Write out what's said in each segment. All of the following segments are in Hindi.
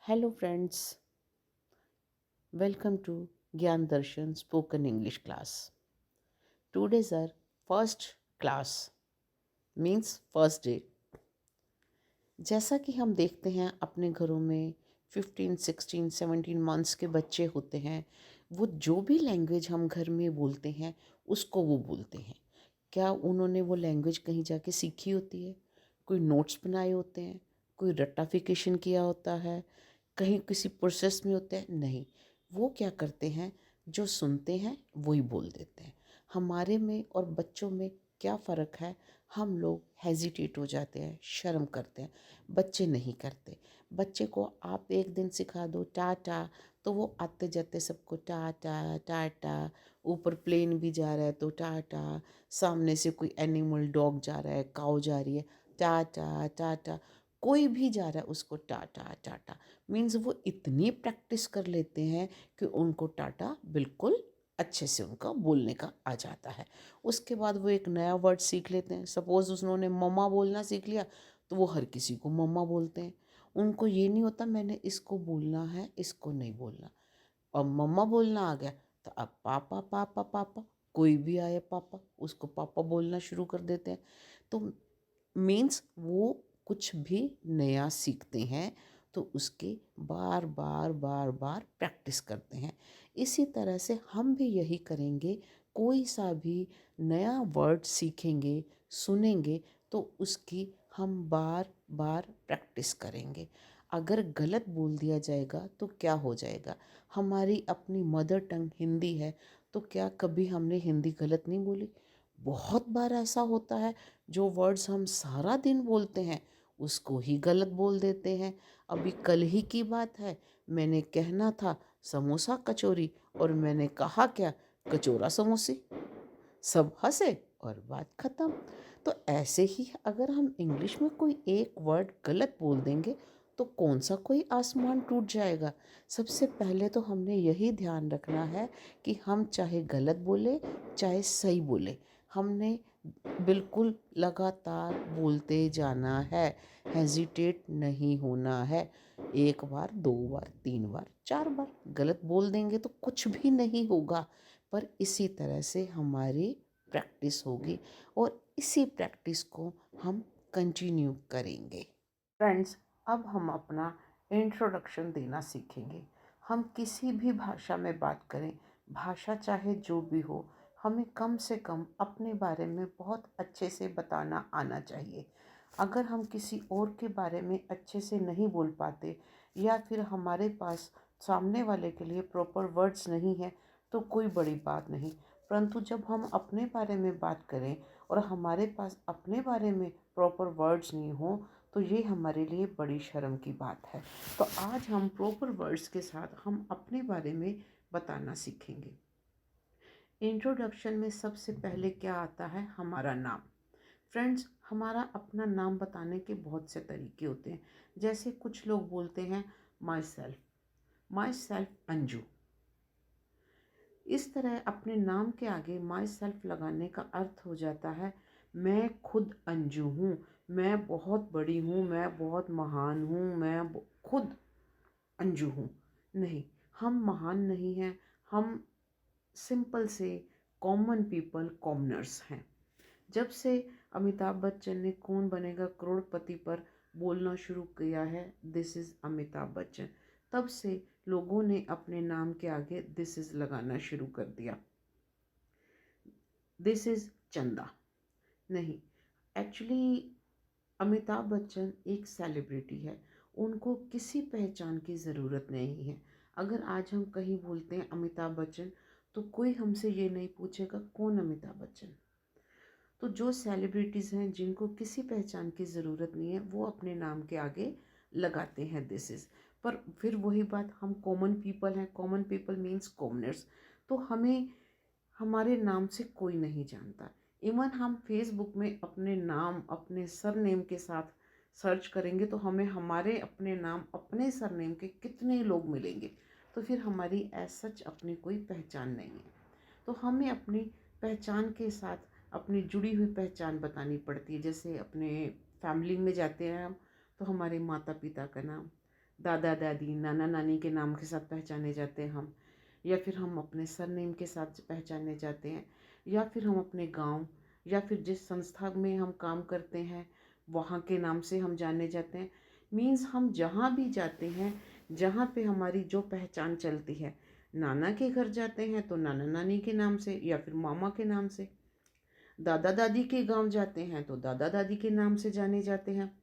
Hello, friends. Welcome to Gyan Darshan Spoken English class. Today's our first class, means first day. जैसा कि हम देखते हैं अपने घरों में 15, 16, 17 मंथ्स के बच्चे होते हैं, वो जो भी लैंग्वेज हम घर में बोलते हैं उसको वो बोलते हैं। क्या उन्होंने वो लैंग्वेज कहीं जाके सीखी होती है? कोई नोट्स बनाए होते हैं? कोई रट्टाफिकेशन किया होता है? कहीं किसी प्रोसेस में होते हैं? नहीं। वो क्या करते हैं, जो सुनते हैं वही बोल देते हैं। हमारे में और बच्चों में क्या फ़र्क है? हम लोग हेजिटेट हो जाते हैं, शर्म करते हैं। बच्चे नहीं करते। बच्चे को आप एक दिन सिखा दो टाटा, तो वो आते जाते सबको टाटा टाटा। ऊपर प्लेन भी जा रहा है तो टाटा, सामने से कोई एनिमल, डॉग जा रहा है, काऊ जा रही है, टाटा टाटा। कोई भी जा रहा है उसको टाटा टाटा। मीन्स वो इतनी प्रैक्टिस कर लेते हैं कि उनको टाटा बिल्कुल अच्छे से उनका बोलने का आ जाता है। उसके बाद वो एक नया वर्ड सीख लेते हैं। सपोज़ उन्होंने मम्मा बोलना सीख लिया, तो वो हर किसी को मम्मा बोलते हैं। उनको ये नहीं होता मैंने इसको बोलना है, इसको नहीं बोलना। और मम्मा बोलना आ गया तो अब पापा पापा पापा, कोई भी आए पापा, उसको पापा बोलना शुरू कर देते हैं। तो मीन्स वो कुछ भी नया सीखते हैं तो उसके बार बार बार बार प्रैक्टिस करते हैं। इसी तरह से हम भी यही करेंगे। कोई सा भी नया वर्ड सीखेंगे, सुनेंगे, तो उसकी हम बार बार प्रैक्टिस करेंगे। अगर गलत बोल दिया जाएगा तो क्या हो जाएगा? हमारी अपनी मदर टंग हिंदी है, तो क्या कभी हमने हिंदी गलत नहीं बोली? बहुत बार ऐसा होता है, जो वर्ड्स हम सारा दिन बोलते हैं उसको ही गलत बोल देते हैं। अभी कल ही की बात है, मैंने कहना था समोसा कचौरी और मैंने कहा क्या, कचौरा समोसी। सब हंसे और बात ख़त्म। तो ऐसे ही अगर हम इंग्लिश में कोई एक वर्ड गलत बोल देंगे तो कौन सा कोई आसमान टूट जाएगा। सबसे पहले तो हमने यही ध्यान रखना है कि हम चाहे गलत बोले चाहे सही बोले, हमने बिल्कुल लगातार बोलते जाना है। हेजिटेट नहीं होना है। एक बार, दो बार, तीन बार, चार बार गलत बोल देंगे तो कुछ भी नहीं होगा। पर इसी तरह से हमारी प्रैक्टिस होगी और इसी प्रैक्टिस को हम कंटिन्यू करेंगे। फ्रेंड्स, अब हम अपना इंट्रोडक्शन देना सीखेंगे। हम किसी भी भाषा में बात करें, भाषा चाहे जो भी हो, हमें कम से कम अपने बारे में बहुत अच्छे से बताना आना चाहिए। अगर हम किसी और के बारे में अच्छे से नहीं बोल पाते या फिर हमारे पास सामने वाले के लिए प्रॉपर वर्ड्स नहीं है तो कोई बड़ी बात नहीं। परंतु जब हम अपने बारे में बात करें और हमारे पास अपने बारे में प्रॉपर वर्ड्स नहीं हो, तो ये हमारे लिए बड़ी शर्म की बात है। तो आज हम प्रॉपर वर्ड्स के साथ हम अपने बारे में बताना सीखेंगे। इंट्रोडक्शन में सबसे पहले क्या आता है, हमारा नाम। फ्रेंड्स, हमारा अपना नाम बताने के बहुत से तरीके होते हैं। जैसे कुछ लोग बोलते हैं माई सेल्फ अंजू। इस तरह अपने नाम के आगे माई सेल्फ लगाने का अर्थ हो जाता है मैं खुद अंजू हूँ, मैं बहुत बड़ी हूँ, मैं बहुत महान हूँ, मैं खुद अंजू हूँ। नहीं, हम महान नहीं हैं। हम सिंपल से कॉमन पीपल, कॉमनर्स हैं। जब से अमिताभ बच्चन ने कौन बनेगा करोड़पति पर बोलना शुरू किया है, दिस इज़ अमिताभ बच्चन, तब से लोगों ने अपने नाम के आगे दिस इज़ लगाना शुरू कर दिया। दिस इज़ चंदा नहीं, एक्चुअली अमिताभ बच्चन एक सेलिब्रिटी है। उनको किसी पहचान की ज़रूरत नहीं है। अगर आज हम कहीं बोलते हैं अमिताभ बच्चन, तो कोई हमसे ये नहीं पूछेगा कौन अमिताभ बच्चन। तो जो सेलिब्रिटीज़ हैं जिनको किसी पहचान की ज़रूरत नहीं है, वो अपने नाम के आगे लगाते हैं दिस इज़। पर फिर वही बात, हम कॉमन पीपल हैं। Common people means commoners. तो हमें हमारे नाम से कोई नहीं जानता। इवन हम फेसबुक में अपने नाम, अपने सरनेम के साथ सर्च करेंगे तो हमें हमारे अपने नाम, अपने सरनेम के कितने लोग मिलेंगे। तो फिर हमारी एज सच अपनी कोई पहचान नहीं है। तो हमें अपनी पहचान के साथ अपनी जुड़ी हुई पहचान बतानी पड़ती है। जैसे अपने फैमिली में जाते हैं हम, तो हमारे माता पिता का नाम, दादा दादी नाना नानी के नाम के साथ पहचाने जाते हैं हम, या फिर हम अपने सरनेम के साथ पहचाने जाते हैं, या फिर हम अपने गांव या फिर जिस संस्था में हम काम करते हैं वहाँ के नाम से हम जाने जाते हैं। मीन्स हम जहाँ भी जाते हैं, जहाँ पे हमारी जो पहचान चलती है, नाना के घर जाते हैं तो नाना नानी के नाम से या फिर मामा के नाम से, दादा दादी के गांव जाते हैं तो दादा दादी के नाम से जाने जाते हैं।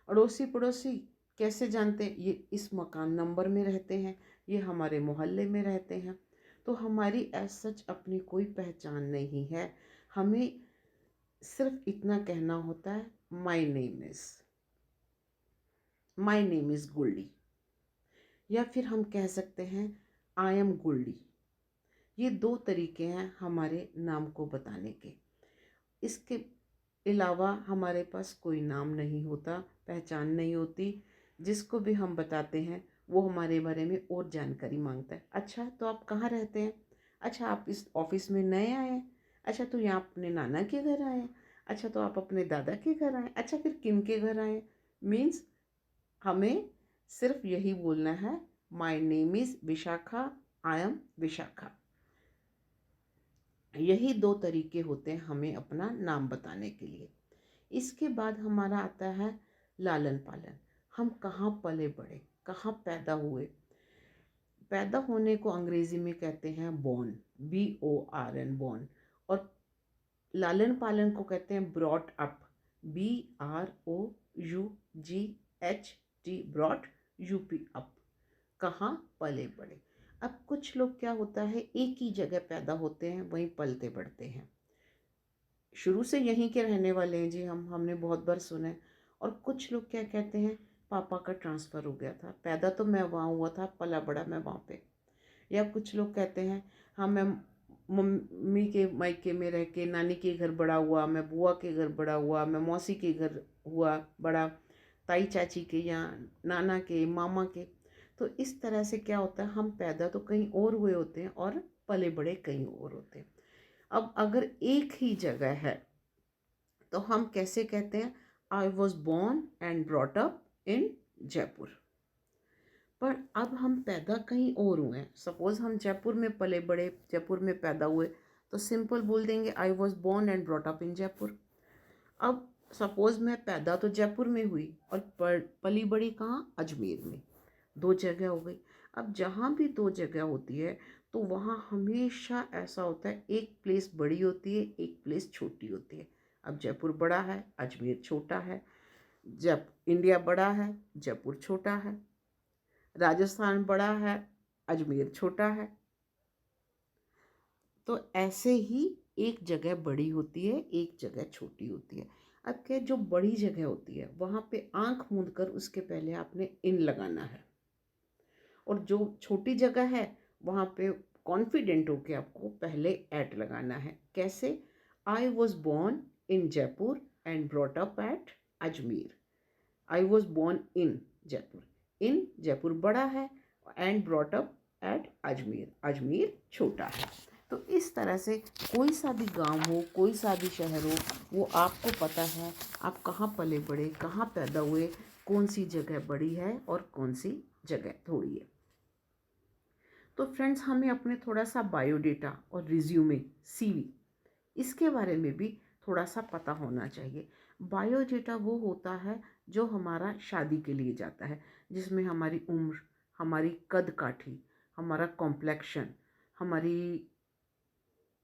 अड़ोसी पड़ोसी कैसे जानते हैं? ये इस मकान नंबर में रहते हैं, ये हमारे मोहल्ले में रहते हैं। तो हमारी एज सच अपनी कोई पहचान नहीं है। हमें सिर्फ इतना कहना होता है, माई नेम इज़ गुल्डी, या फिर हम कह सकते हैं आई एम गुल्डी। ये दो तरीके हैं हमारे नाम को बताने के। इसके अलावा हमारे पास कोई नाम नहीं होता, पहचान नहीं होती। जिसको भी हम बताते हैं वो हमारे बारे में और जानकारी मांगता है। अच्छा तो आप कहाँ रहते हैं? अच्छा आप इस ऑफिस में नए आए हैं? अच्छा तो यहाँ अपने नाना के घर आए हैं? अच्छा तो आप अपने दादा के घर आए? अच्छा फिर किन के घर आए? मीन्स हमें सिर्फ यही बोलना है, my name is Vishakha, I am Vishakha. यही दो तरीके होते हैं हमें अपना नाम बताने के लिए। इसके बाद हमारा आता है लालन पालन। हम कहाँ पले बड़े, कहाँ पैदा हुए। पैदा होने को अंग्रेजी में कहते हैं बॉर्न, BORN बॉर्न, और लालन पालन को कहते हैं brought up, BROUGHT, brought UP up, कहाँ पले बड़े। अब कुछ लोग क्या होता है, एक ही जगह पैदा होते हैं, वहीं पलते बढ़ते हैं, शुरू से यहीं के रहने वाले हैं जी, हमने बहुत बार सुना है। और कुछ लोग क्या कहते हैं, पापा का ट्रांसफ़र हो गया था, पैदा तो मैं वहाँ हुआ था, पला बड़ा मैं वहाँ पे। या कुछ लोग कहते हैं, हाँ मैं मम्मी के मायके में रह के नानी के घर बड़ा हुआ, मैं बुआ के घर बड़ा हुआ, मैं मौसी के घर हुआ बड़ा, ताई चाची के या नाना के मामा के। तो इस तरह से क्या होता है, हम पैदा तो कहीं और हुए होते हैं और पले बड़े कहीं और होते हैं। अब अगर एक ही जगह है तो हम कैसे कहते हैं, I was born and brought up in Jaipur. पर अब हम पैदा कहीं और हुए हैं, सपोज हम जयपुर में पले बड़े, जयपुर में पैदा हुए, तो सिंपल बोल देंगे I was born and brought up in Jaipur. अब सपोज मैं पैदा तो जयपुर में हुई और पली बड़ी कहाँ, अजमेर में। दो जगह हो गई। अब जहाँ भी दो जगह होती है तो वहाँ हमेशा ऐसा होता है, एक प्लेस बड़ी होती है, एक प्लेस छोटी होती है। अब जयपुर बड़ा है, अजमेर छोटा है। जब इंडिया बड़ा है, जयपुर छोटा है। राजस्थान बड़ा है, अजमेर छोटा है। तो ऐसे ही एक जगह बड़ी होती है, एक जगह छोटी होती है। अब क्या, जो बड़ी जगह होती है वहाँ पे आंख मूंद कर उसके पहले आपने इन लगाना है, और जो छोटी जगह है वहाँ पे कॉन्फिडेंट होके आपको पहले एट लगाना है। कैसे, I was born in Jaipur and brought up at Ajmer. I was born in Jaipur, in Jaipur बड़ा है, and brought up at Ajmer, Ajmer छोटा है। तो इस तरह से कोई सा भी गांव हो, कोई सा भी शहर हो, वो आपको पता है आप कहाँ पले बड़े, कहाँ पैदा हुए, कौन सी जगह बड़ी है और कौन सी जगह थोड़ी है। तो फ्रेंड्स, हमें अपने थोड़ा सा बायोडेटा और रिज्यूमे, CV, इसके बारे में भी थोड़ा सा पता होना चाहिए। बायोडेटा वो होता है जो हमारा शादी के लिए जाता है, जिसमें हमारी उम्र, हमारी कद काठी, हमारा कॉम्प्लेक्शन, हमारी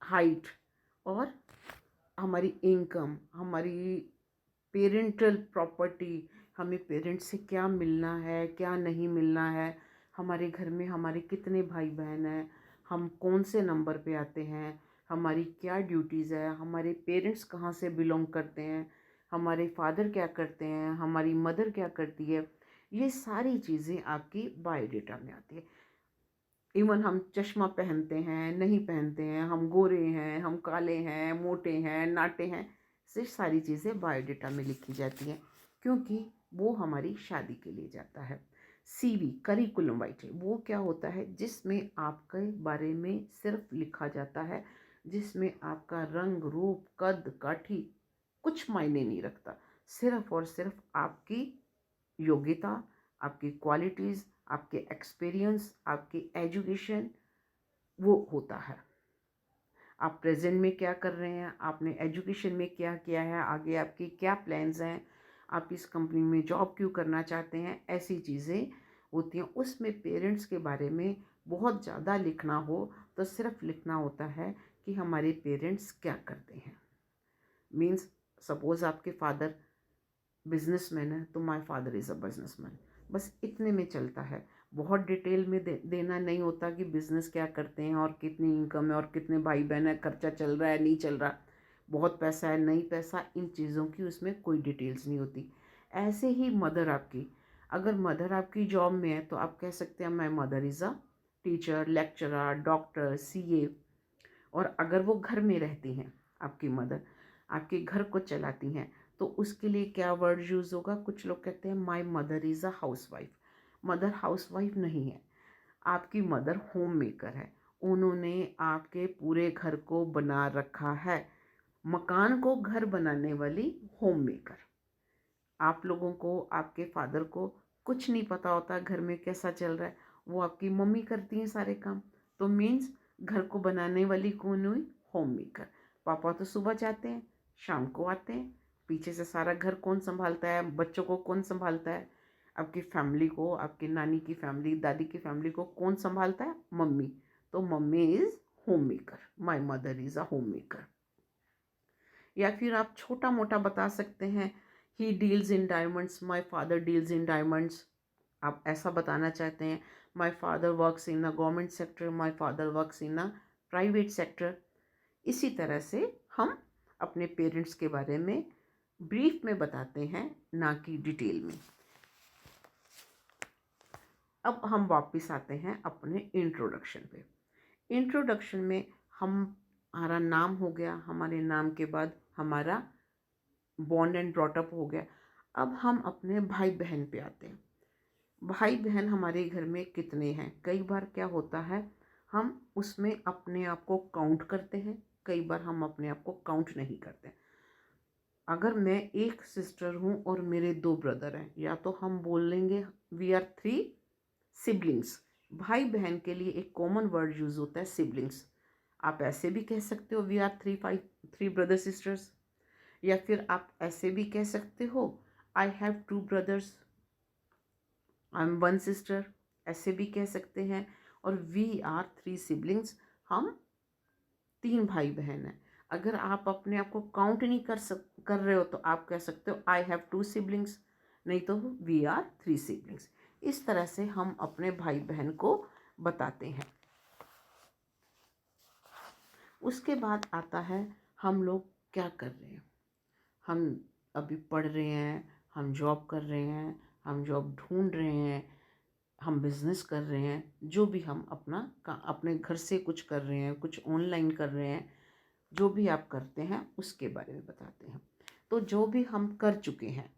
हाइट और हमारी इनकम, हमारी पेरेंटल प्रॉपर्टी, हमें पेरेंट्स से क्या मिलना है, क्या नहीं मिलना है, हमारे घर में हमारे कितने भाई बहन हैं, हम कौन से नंबर पे आते हैं, हमारी क्या ड्यूटीज़ है, हमारे पेरेंट्स कहाँ से बिलोंग करते हैं, हमारे फादर क्या करते हैं, हमारी मदर क्या करती है, ये सारी चीज़ें आपकी बायोडेटा में आती है। इवन हम चश्मा पहनते हैं, नहीं पहनते हैं, हम गोरे हैं, हम काले हैं, मोटे हैं, नाटे हैं, सिर्फ सारी चीज़ें बायोडेटा में लिखी जाती हैं, क्योंकि वो हमारी शादी के लिए जाता है। CV, करिकुलम वाइटे, वो क्या होता है, जिसमें आपके बारे में सिर्फ लिखा जाता है, जिसमें आपका रंग, रूप, कद काठी कुछ मायने नहीं रखता, सिर्फ और सिर्फ आपकी योग्यता, आपकी क्वालिटीज़, आपके एक्सपीरियंस, आपकी एजुकेशन, वो होता है। आप प्रेजेंट में क्या कर रहे हैं, आपने एजुकेशन में क्या किया है, आगे आपकी क्या प्लान्स हैं, आप इस कंपनी में जॉब क्यों करना चाहते हैं, ऐसी चीज़ें होती हैं। उसमें पेरेंट्स के बारे में बहुत ज़्यादा लिखना हो तो सिर्फ लिखना होता है कि हमारे पेरेंट्स क्या करते हैं। मीन्स सपोज़ आपके फादर बिजनेसमैन है तो my father is a businessman, बस इतने में चलता है। बहुत डिटेल में देना नहीं होता कि बिज़नेस क्या करते हैं और कितनी इनकम है और कितने भाई बहन है, खर्चा चल रहा है नहीं चल रहा, बहुत पैसा है नहीं पैसा, इन चीज़ों की उसमें कोई डिटेल्स नहीं होती। ऐसे ही मदर आपकी, अगर मदर आपकी जॉब में है तो आप कह सकते हैं my mother is a teacher, lecturer, doctor, CA. और अगर वो घर में रहती हैं, आपकी मदर आपके घर को चलाती हैं, तो उसके लिए क्या वर्ड यूज़ होगा। कुछ लोग कहते हैं my mother is a housewife. Mother housewife नहीं है, आपकी मदर होम मेकर है। उन्होंने आपके पूरे घर को बना रखा है, मकान को घर बनाने वाली होम मेकर। आप लोगों को, आपके फादर को कुछ नहीं पता होता घर में कैसा चल रहा है, वो आपकी मम्मी करती हैं सारे काम। तो मीन्स घर को बनाने वाली कौन हुई, होम मेकर। पापा तो सुबह जाते हैं, शाम को आते हैं, पीछे से सारा घर कौन संभालता है, बच्चों को कौन संभालता है, आपकी फैमिली को, आपकी नानी की फैमिली, दादी की फैमिली को कौन संभालता है, मम्मी। तो mummy is home maker, my mother is a home maker. या फिर आप छोटा मोटा बता सकते हैं, he deals in diamonds, my father deals in diamonds. आप ऐसा बताना चाहते हैं, my father works in a government sector, my father works in a private sector. इसी तरह से हम अपने पेरेंट्स के बारे में ब्रीफ में बताते हैं, ना कि डिटेल में। अब हम वापस आते हैं अपने इंट्रोडक्शन पे। इंट्रोडक्शन में हमारा नाम हो गया, हमारे नाम के बाद हमारा बॉर्न एंड ब्रॉट अप हो गया। अब हम अपने भाई बहन पे आते हैं। भाई बहन हमारे घर में कितने हैं। कई बार क्या होता है, हम उसमें अपने आप को काउंट करते हैं, कई बार हम अपने आप को काउंट नहीं करते। अगर मैं एक सिस्टर हूँ और मेरे 2 ब्रदर हैं, या तो हम बोल लेंगे वी आर 3 सिबलिंग्स। भाई बहन के लिए एक कॉमन वर्ड यूज़ होता है सिबलिंग्स। आप ऐसे भी कह सकते हो वी आर 3 ब्रदर सिस्टर्स, या फिर आप ऐसे भी कह सकते हो I have 2 brothers, I am 1 sister, ऐसे भी कह सकते हैं। और वी आर 3 सिबलिंग्स, हम 3 भाई बहन हैं। अगर आप अपने आप को काउंट नहीं कर रहे हो तो आप कह सकते हो आई हैव 2 सिबलिंग्स, नहीं तो वी आर 3 सिबलिंग्स। इस तरह से हम अपने भाई बहन को बताते हैं। उसके बाद आता है हम लोग क्या कर रहे हैं। हम अभी पढ़ रहे हैं, हम जॉब कर रहे हैं, हम जॉब ढूंढ रहे हैं, हम बिज़नेस कर रहे हैं, जो भी हम अपने घर से कुछ कर रहे हैं, कुछ ऑनलाइन कर रहे हैं, जो भी आप करते हैं उसके बारे में बताते हैं। तो जो भी हम कर चुके हैं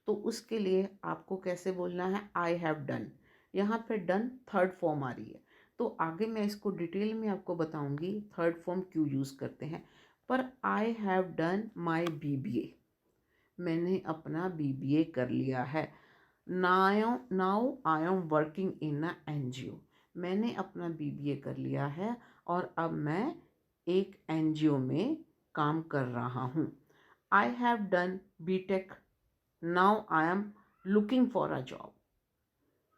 तो उसके लिए आपको कैसे बोलना है, आई हैव डन। यहाँ पे डन थर्ड फॉर्म आ रही है, तो आगे मैं इसको डिटेल में आपको बताऊंगी थर्ड फॉर्म क्यों यूज़ करते हैं। पर I have done my BBA, मैंने अपना BBA कर लिया है। Now I am working in a NGO, मैंने अपना BBA कर लिया है और अब मैं एक NGO में काम कर रहा हूँ। I have done BTech, now I am looking for a job.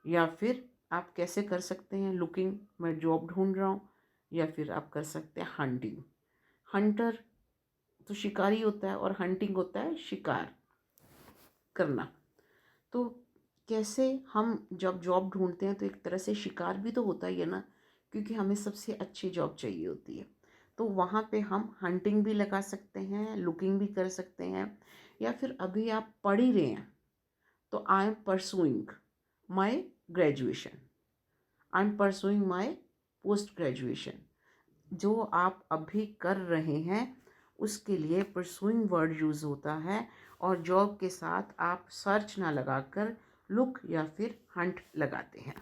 या फिर आप कैसे कर सकते हैं, लुकिंग, मैं जॉब ढूंढ रहा हूँ। या फिर आप कर सकते हैं हंटिंग। हंटर तो शिकारी होता है और हंटिंग होता है शिकार करना। तो कैसे हम जब जॉब ढूंढते हैं तो एक तरह से शिकार भी तो होता ही है ना, क्योंकि हमें सबसे अच्छी जॉब चाहिए होती है। तो वहाँ पे हम हंटिंग भी लगा सकते हैं, लुकिंग भी कर सकते हैं। या फिर अभी आप पढ़ ही रहे हैं तो I am pursuing my graduation, I am pursuing my post graduation. जो आप अभी कर रहे हैं उसके लिए परसुइंग वर्ड यूज़ होता है, और जॉब के साथ आप सर्च ना लगाकर लुक या फिर हंट लगाते हैं।